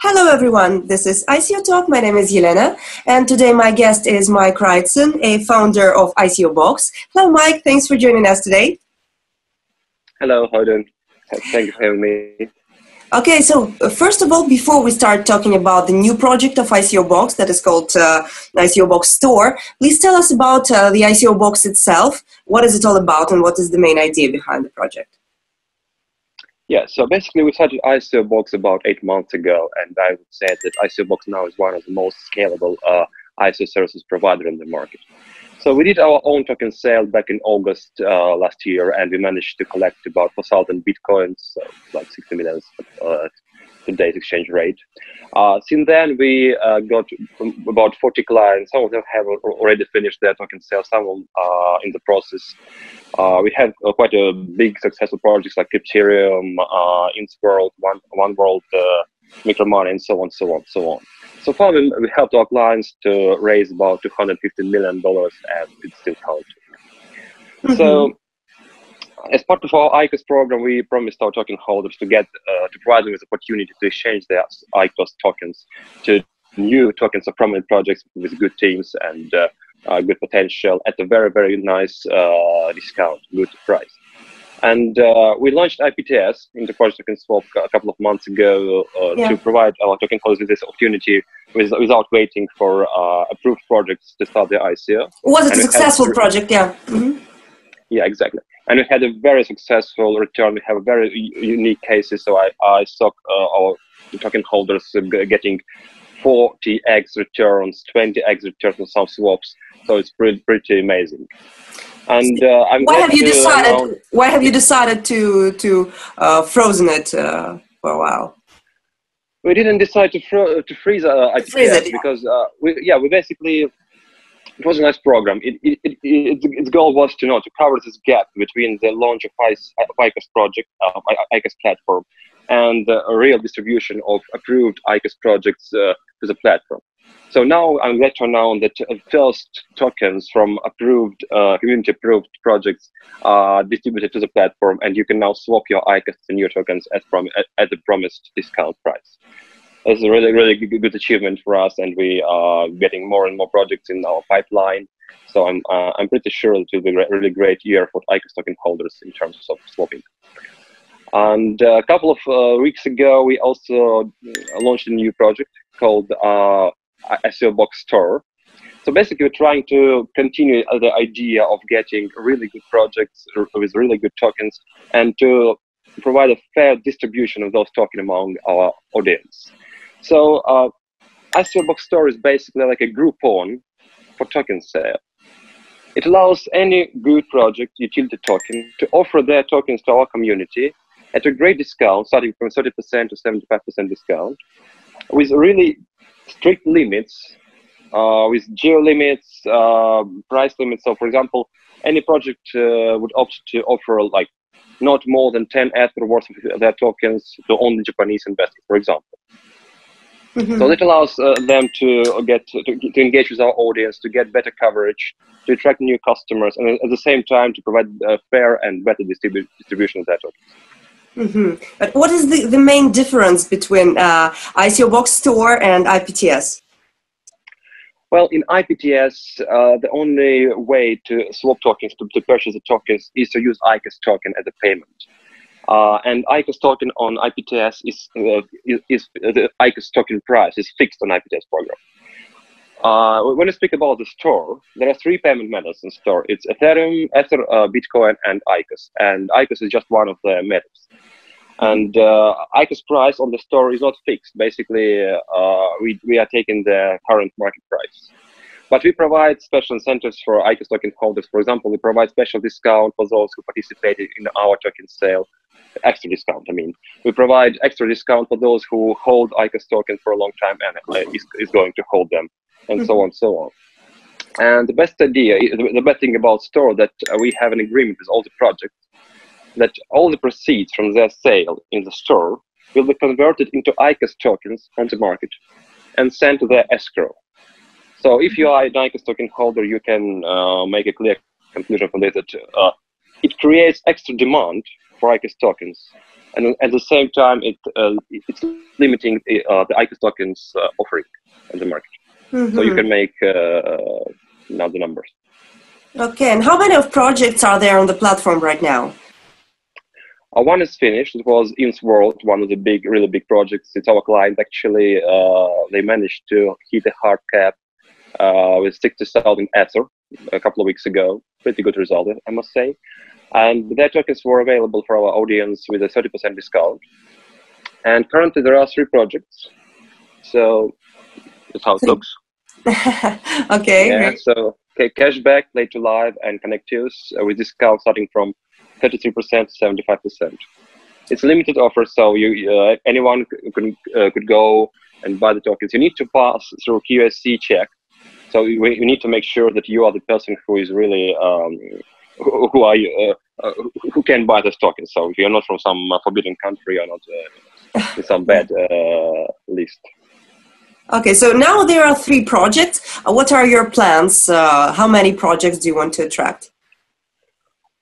Hello everyone, this is ICO Talk. My name is Yelena, and today my guest is Mike Raitsyn, a founder of ICOBox. Hello Mike, thanks for joining us today. Hello, how are you doing? Thank you for having me. Okay, so first of all, before we start talking about the new project of ICOBox that is called ICOBox Store, please tell us about the ICOBox itself. What is it all about and what is the main idea behind the project? Yeah, so basically we started ICOBox about 8 months ago, and I would say that ICOBox now is one of the most scalable ICO services provider in the market. So we did our own token sale back in August last year, and we managed to collect about 4,000 Bitcoins, so like 60 million at today's exchange rate. Since then, we got about 40 clients. Some of them have already finished their token sale, some of them in the process. We have quite a big successful projects like Ethereum, InSworld, One World, Micromoney, and so on, so on, so on. So far, we helped our clients to raise about $250 million, and it's still counting. Mm-hmm. So, as part of our ICOs program, we promised our token holders to provide them with the opportunity to exchange their ICOs tokens to new tokens of prominent projects with good teams and good potential at a very, very nice discount, good price. And we launched IPTS, Interparty Token Swap, a couple of months ago to provide our token holders with this opportunity without waiting for approved projects to start their ICO. Was it a successful project? Yeah. Mm-hmm. Yeah, exactly. And we had a very successful return. We have very unique cases. So I saw our token holders getting 40x returns, 20x returns on some swaps. So it's pretty amazing. And why have you decided to frozen it for a while? We didn't decide to freeze IPTS because we basically. It was a nice program. Its goal was to cover this gap between the launch of ICOs project, ICOs platform, and a real distribution of approved ICOs projects to the platform. So now I'm glad to announce that first tokens from approved, community-approved projects are distributed to the platform, and you can now swap your ICOs to new tokens at the promised discount price. It's a really, really good achievement for us, and we are getting more and more projects in our pipeline. So I'm pretty sure it will be a really great year for ICOs token holders in terms of swapping. And a couple of weeks ago, we also launched a new project called ICOBox Store. So basically, we're trying to continue the idea of getting really good projects with really good tokens and to provide a fair distribution of those tokens among our audience. So ICOBox Store is basically like a Groupon for token sale. It allows any good project, utility token, to offer their tokens to our community at a great discount, starting from 30% to 75% discount, with really strict limits, with geo limits, price limits. So, for example, any project would opt to offer like not more than 10 Ether worth of their tokens to only Japanese investors, for example. Mm-hmm. So that allows them to engage with our audience, to get better coverage, to attract new customers, and at the same time to provide a fair and better distribution of their tokens. Mm-hmm. But what is the main difference between ICOBox Store and IPTS? Well, in IPTS, the only way to swap tokens, to purchase the tokens, is to use ICOs token as a payment. And ICOs token on IPTS is the ICOs token price is fixed on IPTS program. When you speak about the store, there are 3 payment methods in store. It's Ethereum, Ether, Bitcoin, and ICOs. And ICOs is just one of the methods. And ICOs price on the store is not fixed. Basically, we are taking the current market price. But we provide special incentives for ICOs token holders. For example, we provide special discount for those who participated in our token sale. Extra discount, I mean. We provide extra discount for those who hold ICOs token for a long time and is going to hold them, and so on and so on. And the best thing about Store that we have an agreement with all the projects that all the proceeds from their sale in the store will be converted into ICOs tokens on the market and sent to their escrow. So if you are an ICOs token holder, you can make a clear conclusion from this that it creates extra demand for ICOs tokens and at the same time, it's limiting the ICO tokens offering on the market. So you can make now the numbers. Okay, and how many of projects are there on the platform right now? One is finished. It was INS World, one of the really big projects. It's our client actually. They managed to hit a hard cap with 60,000 Ether a couple of weeks ago. Pretty good result, I must say. And their tokens were available for our audience with a 30% discount. And currently there are 3 projects. So that's how it looks. Okay. Yeah, great. so cashback, play to live, and connect use with discount starting from 33% to 75%. It's a limited offer, so anyone could go and buy the tokens. You need to pass through QSC check, so you need to make sure that you are the person who is really who can buy this token. So if you're not from some forbidden country or not in some bad list. Okay, so now there are 3 projects. What are your plans? How many projects do you want to attract?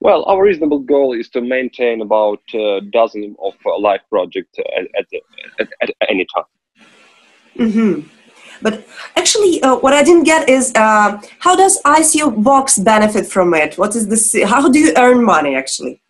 Well, our reasonable goal is to maintain about a dozen of live projects at any time. But actually, what I didn't get is how does ICOBox benefit from it? What is this? How do you earn money actually?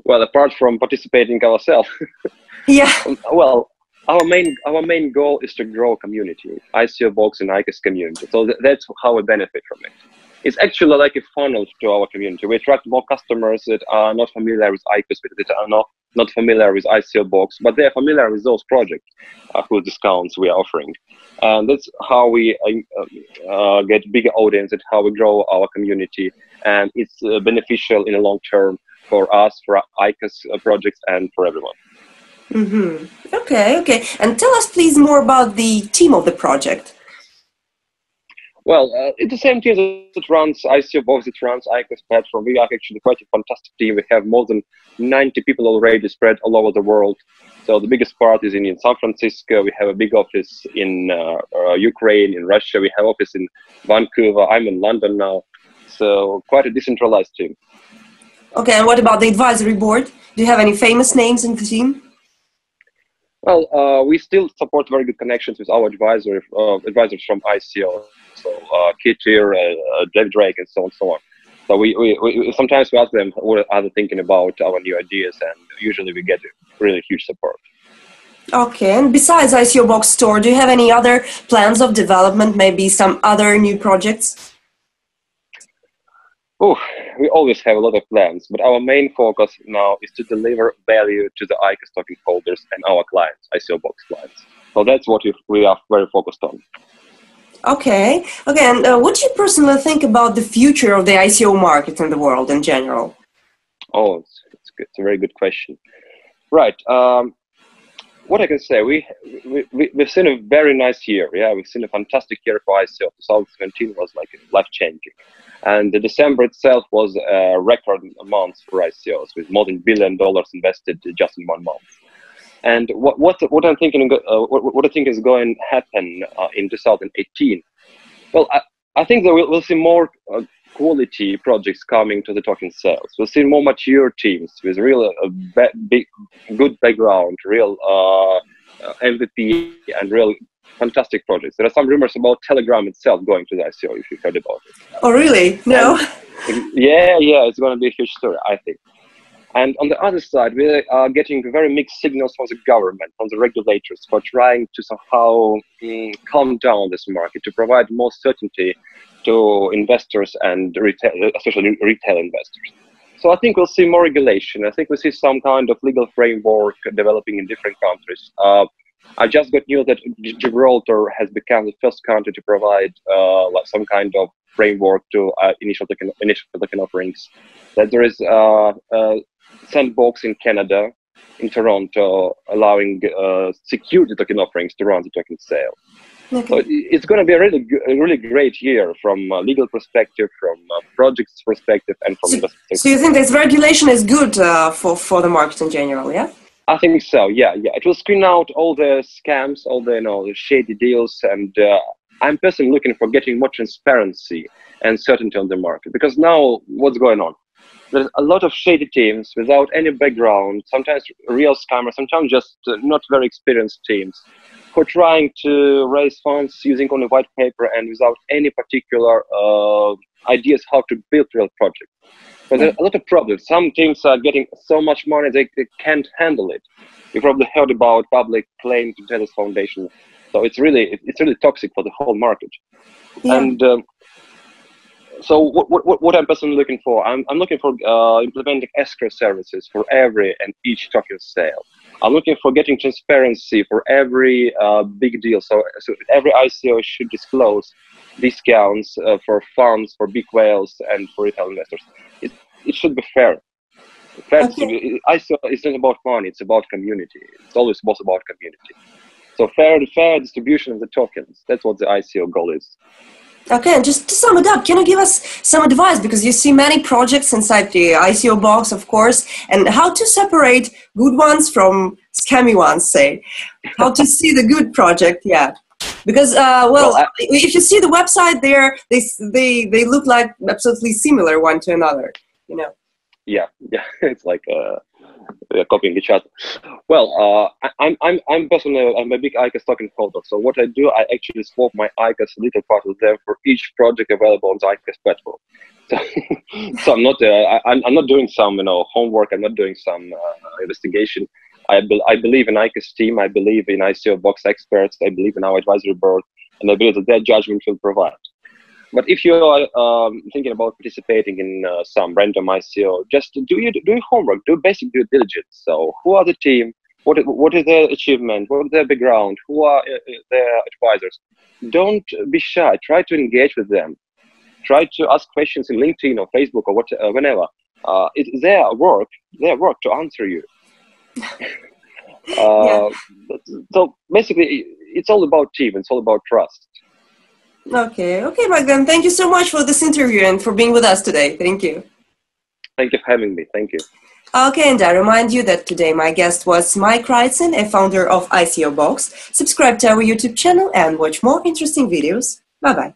Well, apart from participating ourselves, Yeah. Well, our main goal is to grow a community, ICOBox and ICO's community. So that's how we benefit from it. It's actually like a funnel to our community. We attract more customers that are not familiar with ICOs, that are not familiar with ICOBox, but they are familiar with those projects whose discounts we are offering. And that's how we get bigger audience, and how we grow our community. And it's beneficial in the long term for us, for ICO's projects, and for everyone. Okay. And tell us please more about the team of the project. Well, it's the same team that runs ICOBox, it runs ICO's platform. We are actually quite a fantastic team. We have more than 90 people already spread all over the world. So the biggest part is in San Francisco. We have a big office in Ukraine, in Russia. We have office in Vancouver. I'm in London now. So quite a decentralized team. Okay, and what about the advisory board? Do you have any famous names in the team? Well, we still support very good connections with our advisors from ICO. So Kitir, David Drake, and so on and so on. So we sometimes we ask them what are they thinking about our new ideas, and usually we get really huge support. Okay, and besides ICOBox Store, do you have any other plans of development, maybe some other new projects? Oh, we always have a lot of plans, but our main focus now is to deliver value to the ICO token holders and our clients, ICOBox clients. So that's what we are very focused on. Okay, and what do you personally think about the future of the ICO market in the world in general? Oh, it's a very good question. Right. What I can say, we've seen a very nice year. Yeah, we've seen a fantastic year for ICO. 2017 was like life-changing. And the December itself was a record month for ICOs, with more than $1 billion invested just in 1 month. And what I'm thinking, what I think is going to happen in 2018. Well, I think that we'll see more quality projects coming to the token sales. We'll see more mature teams with real good background, real MVP, and real fantastic projects. There are some rumors about Telegram itself going to the ICO, if you heard about it. Oh, really? No. Yeah, it's going to be a huge story, I think. And on the other side, we are getting very mixed signals from the government, from the regulators, for trying to somehow calm down this market, to provide more certainty to investors and retail, especially retail investors. So I think we'll see more regulation. I think we'll see some kind of legal framework developing in different countries. I just got news that Gibraltar has become the first country to provide some kind of framework to initial token offerings. That there is Sandbox in Canada, in Toronto, allowing security token offerings to run the token sale. Okay. So it's going to be a really great year from a legal perspective, from a project's perspective, and from investors. So you think this regulation is good for the market in general, yeah? I think so, yeah. It will screen out all the scams, all the shady deals, and I'm personally looking for getting more transparency and certainty on the market, because now what's going on? there's a lot of shady teams without any background, sometimes real scammers, sometimes just not very experienced teams who are trying to raise funds using only white paper and without any particular ideas how to build real projects. But there are a lot of problems. Some teams are getting so much money they can't handle it. You probably heard about public claim to Telos Foundation. So it's really toxic for the whole market. Yeah. And so what I'm personally looking for, I'm looking for implementing escrow services for every and each token sale. I'm looking for getting transparency for every big deal. So every ICO should disclose discounts for funds, for big whales, and for retail investors. It should be fair. Okay. ICO is not about money, it's about community. It's always about community. So fair distribution of the tokens. That's what the ICO goal is. Okay, and just to sum it up, can you give us some advice? Because you see many projects inside the ICO box, of course, and how to separate good ones from scammy ones, say. How to see the good project, yeah. Because, if you see the website there, they look like absolutely similar one to another, you know. Yeah, it's like copying each other. Well, I'm personally a big ICO token holder. So what I do, I actually swap my ICOs, a little part of them, for each project available on the ICOs platform. So I'm not doing some homework. I'm not doing some investigation. I believe in ICO's team. I believe in ICOBox experts. I believe in our advisory board, and I believe that their judgment will provide. But if you are thinking about participating in some random ICO, just do your homework, do basic due diligence. So who are the team? What is their achievement? What is their background? Who are their advisors? Don't be shy. Try to engage with them. Try to ask questions in LinkedIn or Facebook or whenever. It's their work to answer you. So basically, it's all about team. It's all about trust. Okay, Mike, then thank you so much for this interview and for being with us today. Thank you. Thank you for having me. Thank you. Okay, and I remind you that today my guest was Mike Raitsyn, a founder of ICOBox. Subscribe to our YouTube channel and watch more interesting videos. Bye-bye.